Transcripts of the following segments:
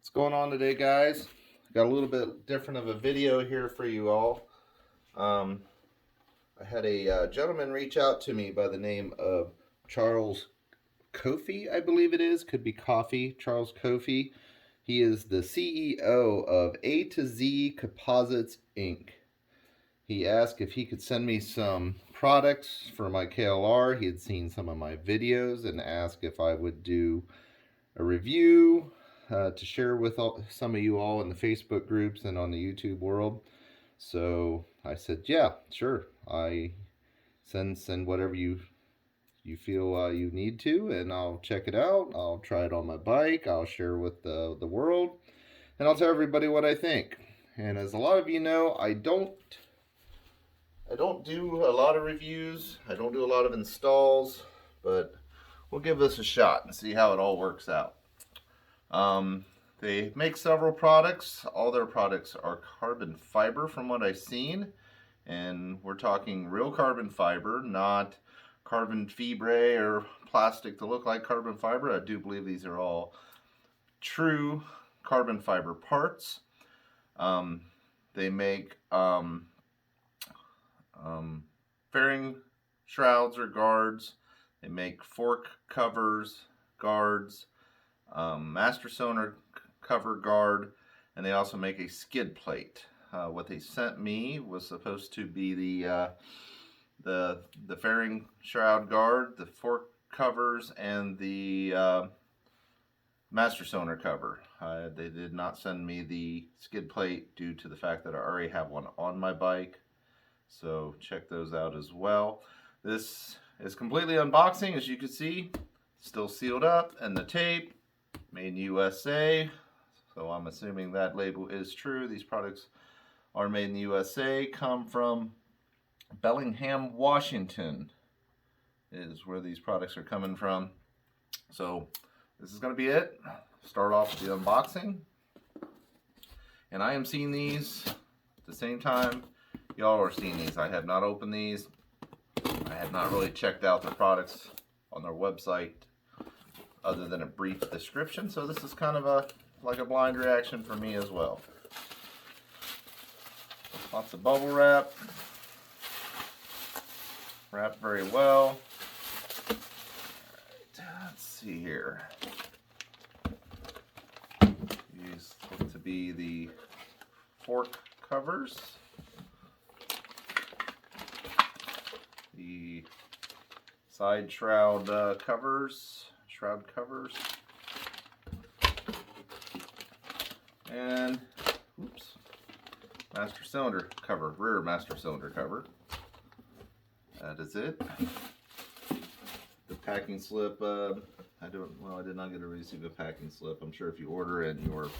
What's going on today, guys? Got a little bit different of a video here for you all. I had a gentleman reach out to me by the name of Charles Kofi, I believe it is. Could be Coffee. Charles Kofi. He is the CEO of A to Z Composites Inc. He asked if he could send me some products for my KLR. He had seen some of my videos and asked if I would do a review to share with some of you all in the Facebook groups and on the YouTube world. So I said, yeah, sure. I send whatever you feel you need to, and I'll check it out. I'll try it on my bike. I'll share with the world, and I'll tell everybody what I think. And as a lot of you know, I don't do a lot of reviews. I don't do a lot of installs, but we'll give this a shot and see how it all works out. They make several products. All their products are carbon fiber from what I've seen. And we're talking real carbon fiber, not carbon fibre or plastic to look like carbon fiber. I do believe these are all true carbon fiber parts. They make fairing shrouds or guards. They make fork covers, guards, master cylinder cover guard, and they also make a skid plate. What they sent me was supposed to be the fairing shroud guard, the fork covers, and the master cylinder cover. They did not send me the skid plate due to the fact that I already have one on my bike. So check those out as well. This is completely unboxing, as you can see. Still sealed up, and the tape, made in USA. So I'm assuming that label is true. These products are made in the USA, come from Bellingham, Washington is where these products are coming from. So this is going to be it. Start off with the unboxing. And I am seeing these at the same time y'all are seeing these. I have not opened these. I have not really checked out the products on their website other than a brief description. So this is kind of like a blind reaction for me as well. Lots of bubble wrap. Wrapped very well. Alright, let's see here. These look to be the fork covers. The side shroud covers. And oops, master cylinder cover, rear master cylinder cover. That is it. The packing slip, I did not get to receive a packing slip. I'm sure if you order it and you're a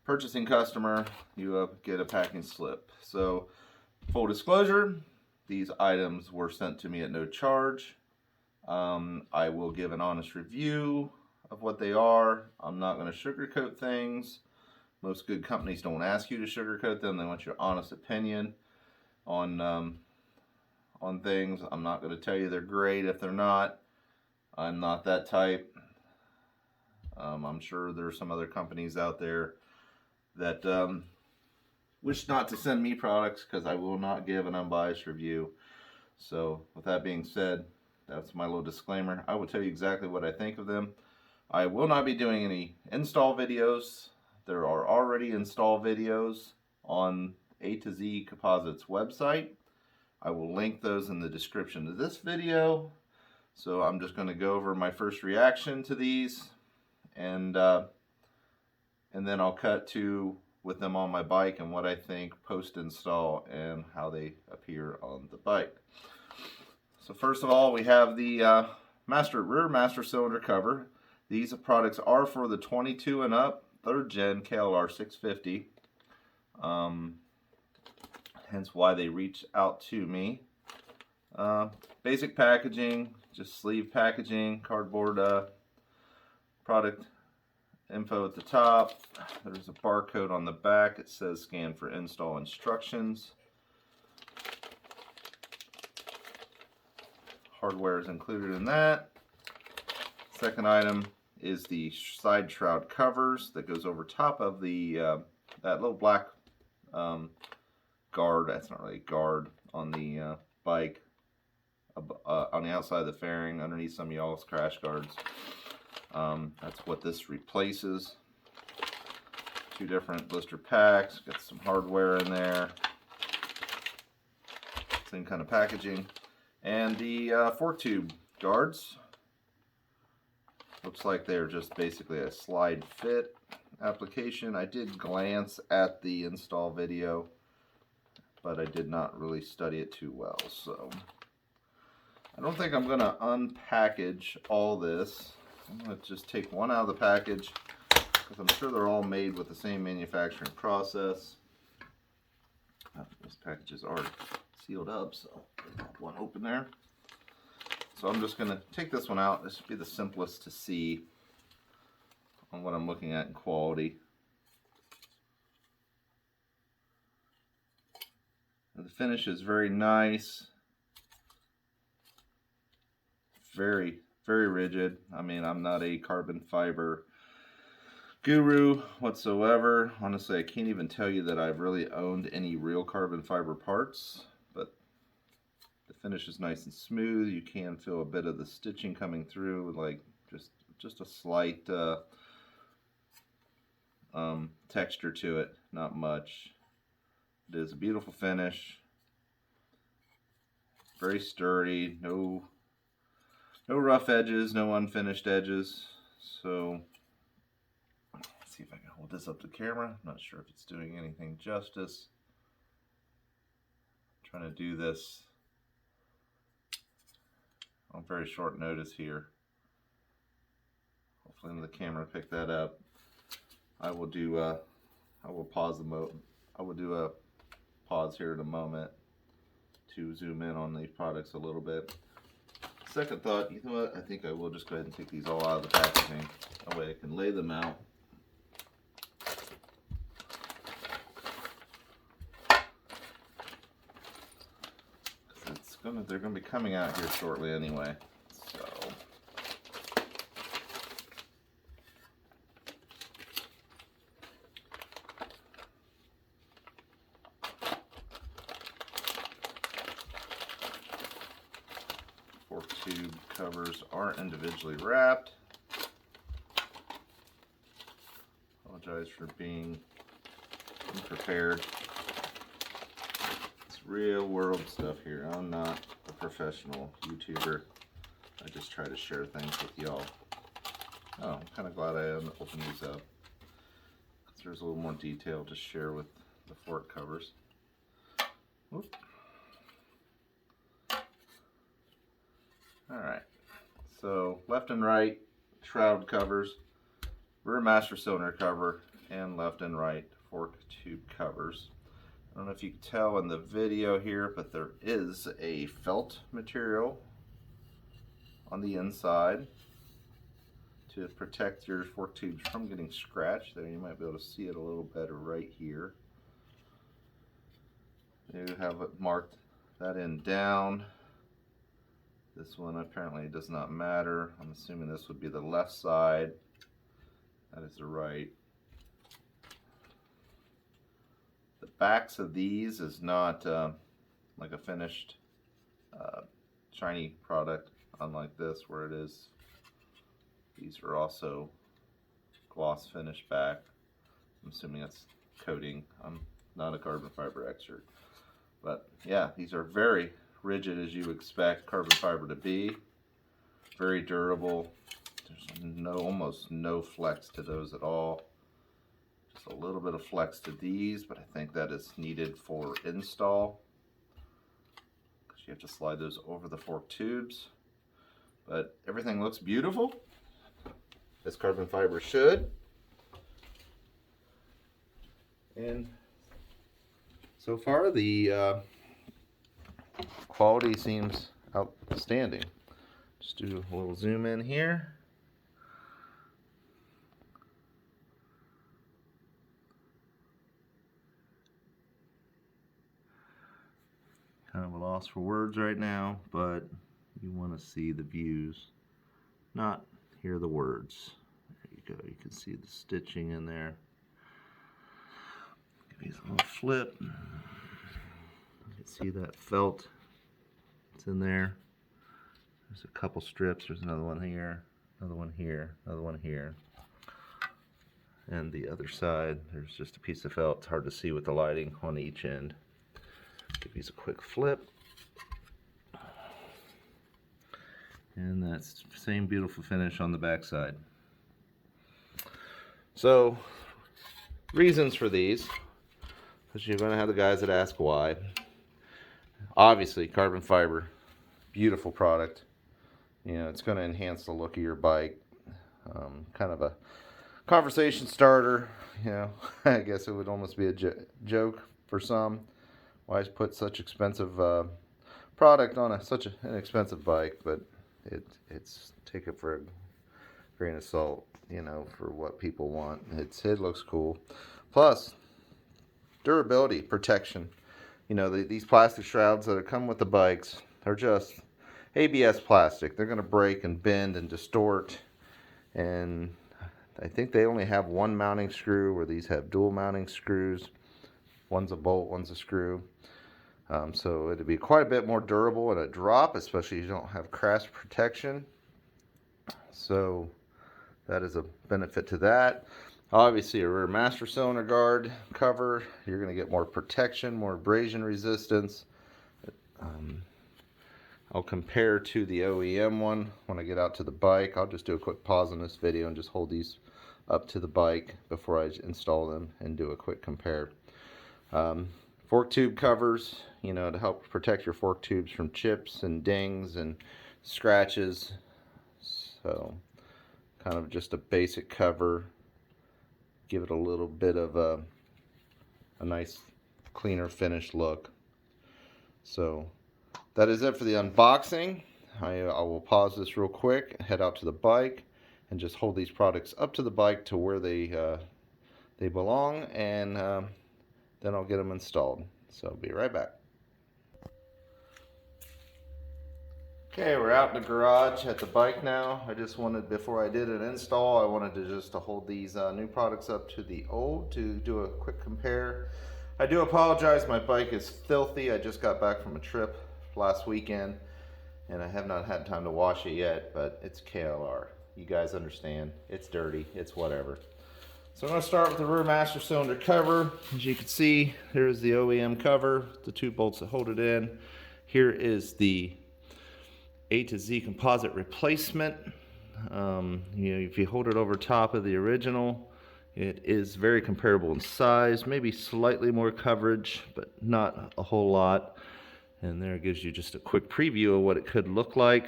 purchasing customer, you get a packing slip. So, full disclosure, these items were sent to me at no charge. I will give an honest review of what they are. I'm not going to sugarcoat things. Most good companies don't ask you to sugarcoat them. They want your honest opinion on things. I'm not going to tell you they're great if they're not. I'm not that type. I'm sure there's some other companies out there that wish not to send me products because I will not give an unbiased review. So with that being said, that's my little disclaimer. I will tell you exactly what I think of them. I will not be doing any install videos. There are already install videos on A to Z Composites website. I will link those in the description of this video. So I'm just going to go over my first reaction to these, and then I'll cut to with them on my bike and what I think post install and how they appear on the bike. So first of all, we have the rear master cylinder cover. These products are for the 22 and up 3rd gen KLR650. Hence why they reached out to me. Basic packaging, just sleeve packaging, cardboard product info at the top. There's a barcode on the back. It says scan for install instructions. Hardware is included in that. Second item is the side shroud covers that goes over top of the that little black guard. That's not really a guard on the bike, on the outside of the fairing, underneath some of y'all's crash guards. That's what this replaces. 2 different blister packs. Got some hardware in there. Same kind of packaging. And the fork tube guards. Looks like they're just basically a slide fit application. I did glance at the install video, but I did not really study it too well. So I don't think I'm going to unpackage all this. I'm going to just take one out of the package, because I'm sure they're all made with the same manufacturing process. Those packages are sealed up, so there's not one open there. So I'm just going to take this one out. This would be the simplest to see on what I'm looking at in quality. And the finish is very nice. Very, very rigid. I mean, I'm not a carbon fiber guru whatsoever. Honestly, I can't even tell you that I've really owned any real carbon fiber parts, but the finish is nice and smooth. You can feel a bit of the stitching coming through, like just a slight texture to it, not much. It is a beautiful finish, very sturdy, no rough edges, no unfinished edges. So let's see if I can hold this up to camera. I'm not sure if it's doing anything justice. I'm trying to do this on very short notice here. Hopefully the camera pick that up. I will pause I will do a pause here in a moment to zoom in on these products a little bit. Second thought, you know what? I think I will just go ahead and take these all out of the packaging. That way I can lay them out. They're gonna be coming out here shortly anyway. So fork tube covers are individually wrapped. Apologize for being unprepared. It's real world stuff here. I'm not a professional YouTuber. I just try to share things with y'all. Oh, I'm kind of glad I opened these up, because there's a little more detail to share with the fork covers. Whoop. Alright, so left and right shroud covers, rear master cylinder cover, and left and right fork tube covers. I don't know if you can tell in the video here, but there is a felt material on the inside to protect your fork tubes from getting scratched. There, you might be able to see it a little better right here. You have it marked that end down. This one apparently does not matter. I'm assuming this would be the left side. That is the right. The backs of these is not like a finished shiny product, unlike this where it is. These are also gloss finish back. I'm assuming that's coating. I'm not a carbon fiber expert. But yeah, these are very rigid, as you expect carbon fiber to be. Very durable. There's almost no flex to those at all. Just a little bit of flex to these, but I think that is needed for install, because you have to slide those over the fork tubes. But everything looks beautiful, as carbon fiber should. And so far the quality seems outstanding. Just do a little zoom in here. Kind of a loss for words right now, but you want to see the views, not hear the words. can see the stitching in there. Give these a little flip. You can see that felt. It's in there. There's a couple strips. There's another one here, another one here, another one here. And the other side, there's just a piece of felt. It's hard to see with the lighting on each end. Give these a quick flip. And that's the same beautiful finish on the back side. So, reasons for these, because you're going to have the guys that ask why. Obviously, carbon fiber, beautiful product. You know, it's going to enhance the look of your bike. Kind of a conversation starter. You know, I guess it would almost be a joke for some. Why put such expensive product on such an expensive bike? But it's take it for a grain of salt. You know, for what people want. It looks cool. Plus, durability, protection. You know, these plastic shrouds that come with the bikes are just ABS plastic. They're going to break and bend and distort. And I think they only have one mounting screw, where these have dual mounting screws. One's a bolt, one's a screw. So it'd be quite a bit more durable at a drop, especially if you don't have crash protection. So that is a benefit to that. Obviously, a rear master cylinder guard cover, you're going to get more protection, more abrasion resistance. I'll compare to the OEM one when I get out to the bike. I'll just do a quick pause on this video and just hold these up to the bike before I install them and do a quick compare. Fork tube covers, you know, to help protect your fork tubes from chips and dings and scratches. So kind of just a basic cover. Give it a little bit of a nice cleaner finished look. So that is it for the unboxing. I will pause this real quick, head out to the bike, and just hold these products up to the bike to where they belong, and then I'll get them installed. So I'll be right back. Okay, we're out in the garage at the bike now. I just wanted, before I did an install, I wanted to hold these new products up to the old to do a quick compare. I do apologize, my bike is filthy. I just got back from a trip last weekend and I have not had time to wash it yet, but it's KLR. You guys understand, it's dirty, it's whatever. So I'm going to start with the rear master cylinder cover. As you can see, here's the OEM cover, the two bolts that hold it in. Here is the A to Z composite replacement. You know, if you hold it over top of the original, it is very comparable in size, maybe slightly more coverage, but not a whole lot. And there it gives you just a quick preview of what it could look like.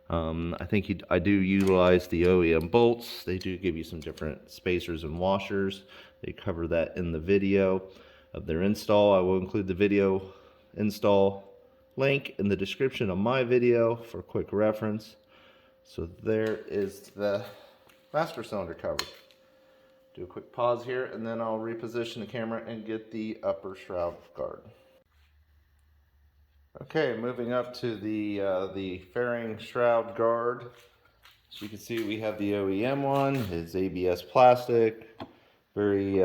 I think I do utilize the OEM bolts. They do give you some different spacers and washers. They cover that in the video of their install. I will include the video install link in the description of my video for quick reference. So there is the master cylinder cover. Do a quick pause here and then I'll reposition the camera and get the upper shroud guard. Okay, moving up to the fairing shroud guard. As you can see, we have the OEM one. It's ABS plastic, very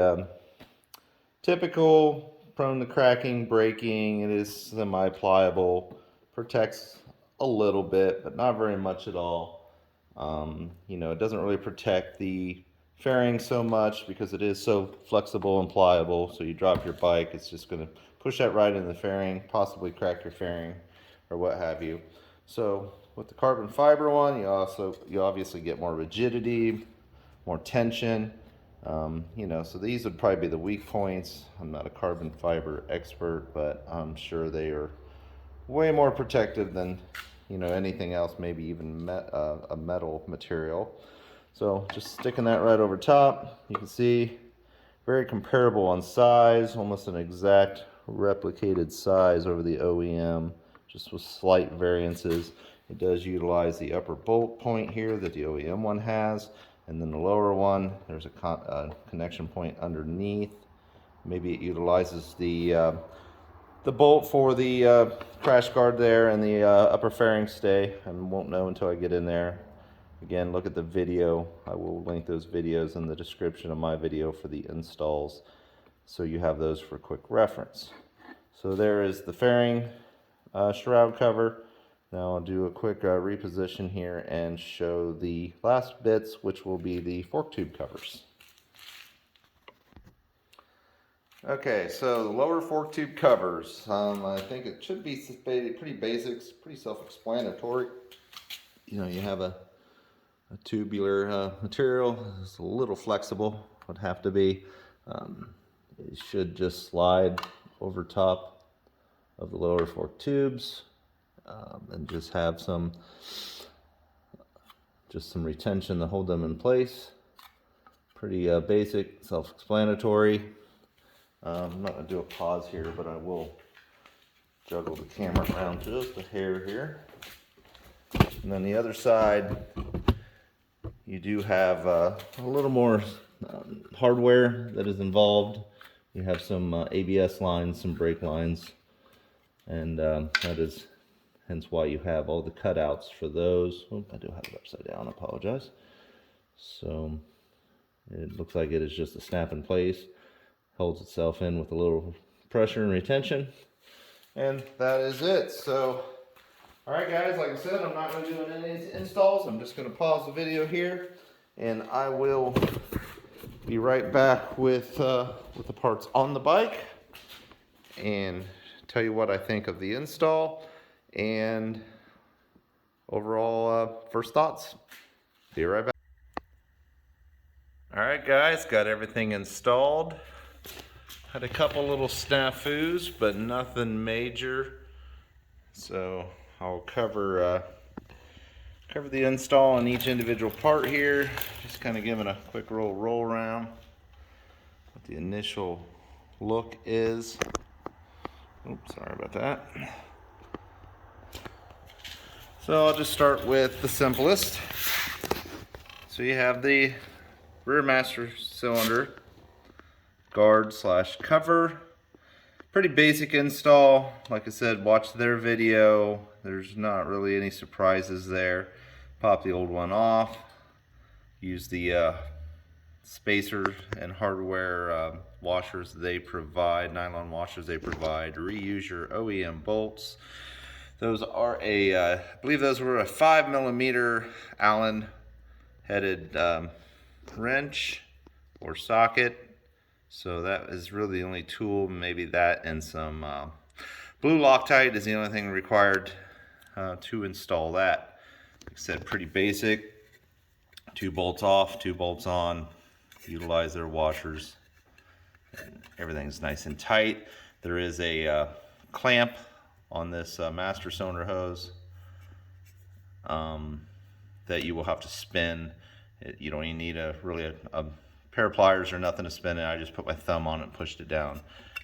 typical, prone to cracking, breaking. It is semi-pliable, protects a little bit, but not very much at all. You know, it doesn't really protect the fairing so much because it is so flexible and pliable. So you drop your bike, it's just going to push that right in the fairing, possibly crack your fairing or what have you. So with the carbon fiber one, you obviously get more rigidity, more tension. You know, so these would probably be the weak points. I'm not a carbon fiber expert, but I'm sure they are way more protective than, you know, anything else, maybe even a metal material. So just sticking that right over top, you can see very comparable on size, almost an exact replicated size over the OEM, just with slight variances. It does utilize the upper bolt point here that the OEM one has, and then the lower one, there's a connection point underneath. Maybe it utilizes the bolt for the crash guard there and the upper fairing stay. I won't know until I get in there. Again, look at the video. I will link those videos in the description of my video for the installs, so you have those for quick reference. So there is the fairing shroud cover. Now I'll do a quick reposition here and show the last bits, which will be the fork tube covers. Okay, so the lower fork tube covers, I think it should be pretty basic, pretty self-explanatory. You know, you have a tubular material. It's a little flexible, would have to be. It should just slide over top of the lower fork tubes, and just have some retention to hold them in place. Pretty basic, self-explanatory. I'm not going to do a pause here, but I will juggle the camera around just a hair here. And then the other side, you do have a little more hardware that is involved. You have some ABS lines, some brake lines, and that is hence why you have all the cutouts for those. Oh, I do have it upside down, I apologize. So it looks like it is just a snap in place. Holds itself in with a little pressure and retention, and that is it. So alright guys, like I said, I'm not going to do any installs. I'm just going to pause the video here, and I will be right back with the parts on the bike and tell you what I think of the install and overall first thoughts. Be right back. Alright guys, got everything installed. Had a couple little snafus, but nothing major. So I'll cover the install on each individual part here. Just kind of giving a quick roll around what the initial look is. Oops, sorry about that. So I'll just start with the simplest. So you have the rear master cylinder guard / cover. Pretty basic install. Like I said, watch their video. There's not really any surprises there. Pop the old one off. Use the spacer and hardware washers they provide, nylon washers they provide. Reuse your OEM bolts. Those are I believe those were a 5mm Allen headed wrench or socket. So that is really the only tool, maybe that and some blue Loctite is the only thing required to install that. Like I said, pretty basic. 2 bolts off, 2 bolts on. Utilize their washers. And everything's nice and tight. There is a clamp on this master cylinder hose that you will have to spin. You don't even need really a pair of pliers or nothing to spin it. I just put my thumb on it and pushed it down,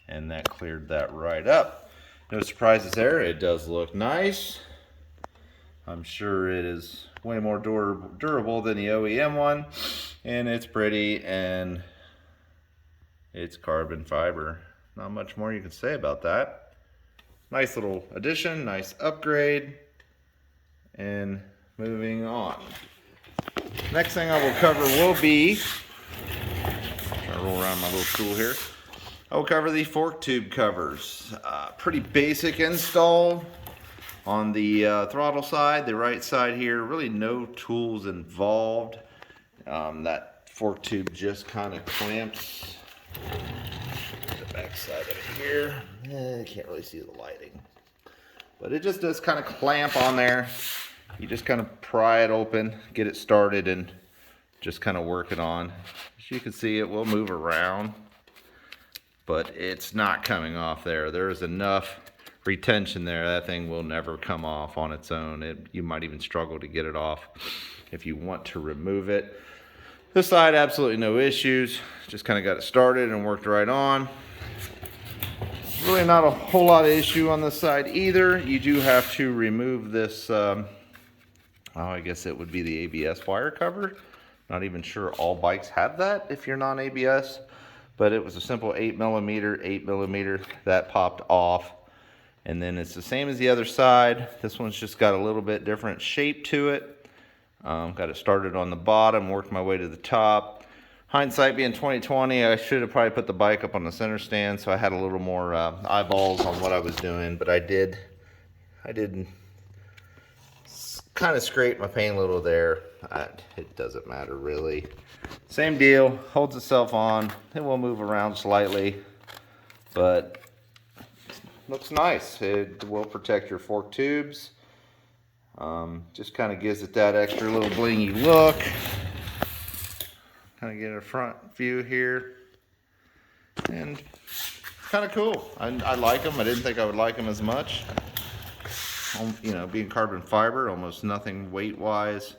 and that cleared that right up. No surprises there. It does look nice. I'm sure it is way more durable than the OEM one, and it's pretty, and it's carbon fiber. Not much more you can say about that. Nice little addition, nice upgrade, and moving on. Next thing I will cover will be, try to roll around my little stool here. I will cover the fork tube covers. Pretty basic install on the throttle side, the right side here. Really no tools involved. That fork tube just kind of clamps. The back side of it here. Can't really see the lighting, but it just does kind of clamp on there. You just kind of pry it open, get it started, and just kind of work it on. As you can see, it will move around, but it's not coming off there. There's enough retention there. That thing will never come off on its own. You might even struggle to get it off if you want to remove it. This side, absolutely no issues. Just kind of got it started and worked right on. Really not a whole lot of issue on this side either. You do have to remove this, I guess it would be the ABS wire cover. Not even sure all bikes have that if you're non-ABS, but it was a simple 8mm that popped off. And then it's the same as the other side. This one's just got a little bit different shape to it. Got it started on the bottom, worked my way to the top. Hindsight being 2020, I should have probably put the bike up on the center stand so I had a little more eyeballs on what I was doing, but I did kind of scrape my paint a little there. It doesn't matter really. Same deal, holds itself on. It will move around slightly, but looks nice. It will protect your fork tubes. Just kind of gives it that extra little blingy look. Kind of get a front view here, and kind of cool. I like them. I didn't think I would like them as much. You know, being carbon fiber, almost nothing weight wise,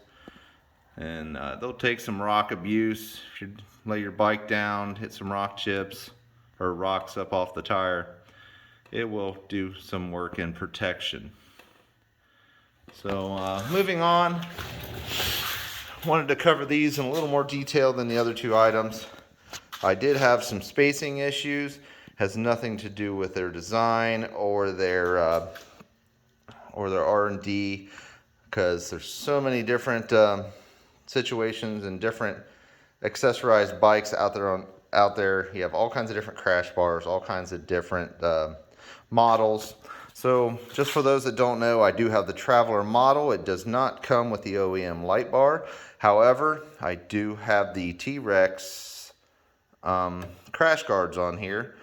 and they'll take some rock abuse. If you lay your bike down, hit some rock chips or rocks up off the tire, it will do some work in protection. So moving on, wanted to cover these in a little more detail than the other two items. I did have some spacing issues. Has nothing to do with their design or their R&D, because there's so many different situations and different accessorized bikes out there. You have all kinds of different crash bars, all kinds of different models. So just for those that don't know, I do have the Traveler model. It does not come with the OEM light bar. However, I do have the T-Rex crash guards on here.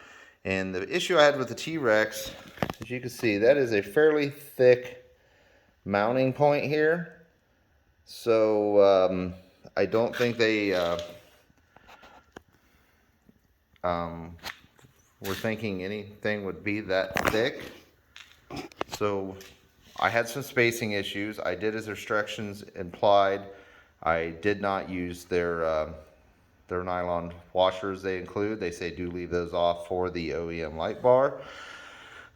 And the issue I had with the T-Rex, as you can see, that is a fairly thick mounting point here. So I don't think they were thinking anything would be that thick. So I had some spacing issues. I did as instructions implied. I did not use their nylon washers they include. They say do leave those off for the OEM light bar.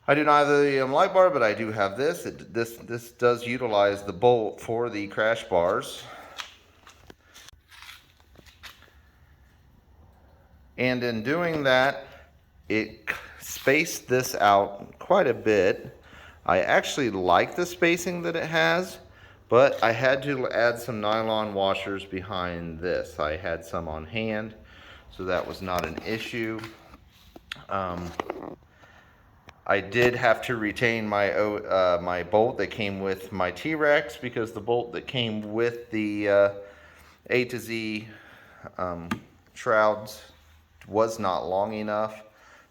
I do not have the OEM light bar, but I do have this. This does utilize the bolt for the crash bars. And in doing that, it spaced this out quite a bit. I actually like the spacing that it has, but I had to add some nylon washers behind this. I had some on hand, so that was not an issue. I did have to retain my my bolt that came with my T-Rex, because the bolt that came with the A to Z shrouds was not long enough,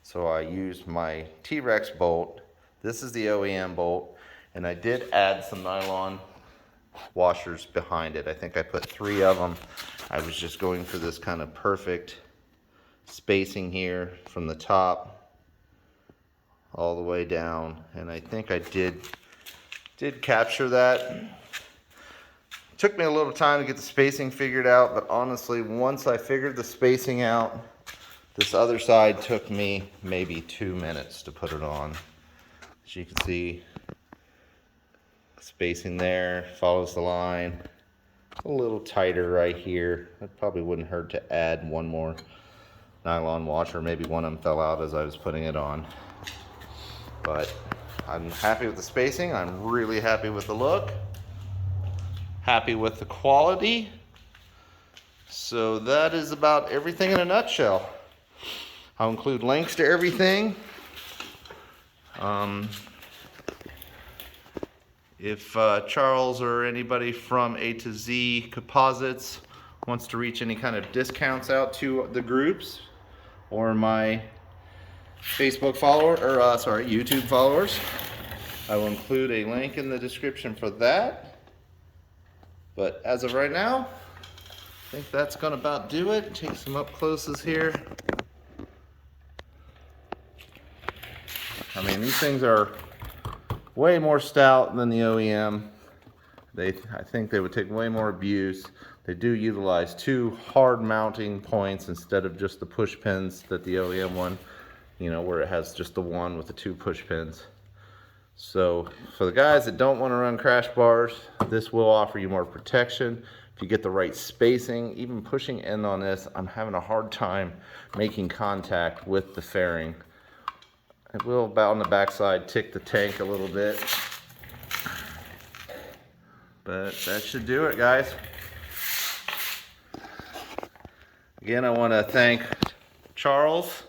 so I used my T-Rex bolt. This is the OEM bolt, and I did add some nylon washers behind it. I think I put 3 of them. I was just going for this kind of perfect spacing here from the top all the way down, and I think I did capture that. Took me a little time to get the spacing figured out, but honestly, once I figured the spacing out, this other side took me maybe 2 minutes to put it on. As you can see, spacing there follows the line. A little tighter right here. It probably wouldn't hurt to add one more nylon washer. Maybe one of them fell out as I was putting it on. But I'm happy with the spacing. I'm really happy with the look. Happy with the quality. So that is about everything in a nutshell. I'll include links to everything. If Charles or anybody from A to Z Composites wants to reach any kind of discounts out to the groups or my Facebook follower, or YouTube followers, I will include a link in the description for that. But as of right now, I think that's gonna about do it. Take some up closes here. I mean, these things are way more stout than the OEM. I think they would take way more abuse. They do utilize 2 hard mounting points instead of just the push pins that the OEM one, you know, where it has just the one with the 2 push pins. So for the guys that don't want to run crash bars, this will offer you more protection. If you get the right spacing, even pushing in on this, I'm having a hard time making contact with the fairing. It will, about on the backside, tick the tank a little bit. But that should do it, guys. Again, I want to thank Charles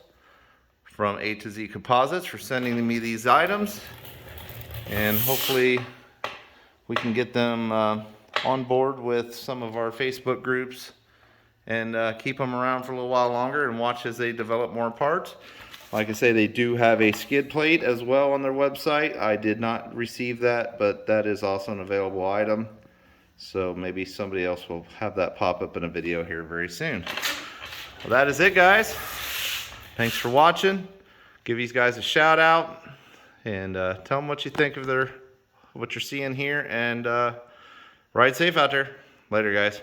from A to Z Composites for sending me these items. And hopefully we can get them on board with some of our Facebook groups and keep them around for a little while longer and watch as they develop more parts. Like I say, they do have a skid plate as well on their website. I did not receive that, but that is also an available item. So maybe somebody else will have that pop up in a video here very soon. Well, that is it, guys. Thanks for watching. Give these guys a shout out and tell them what you think of what you're seeing here, and ride safe out there. Later, guys.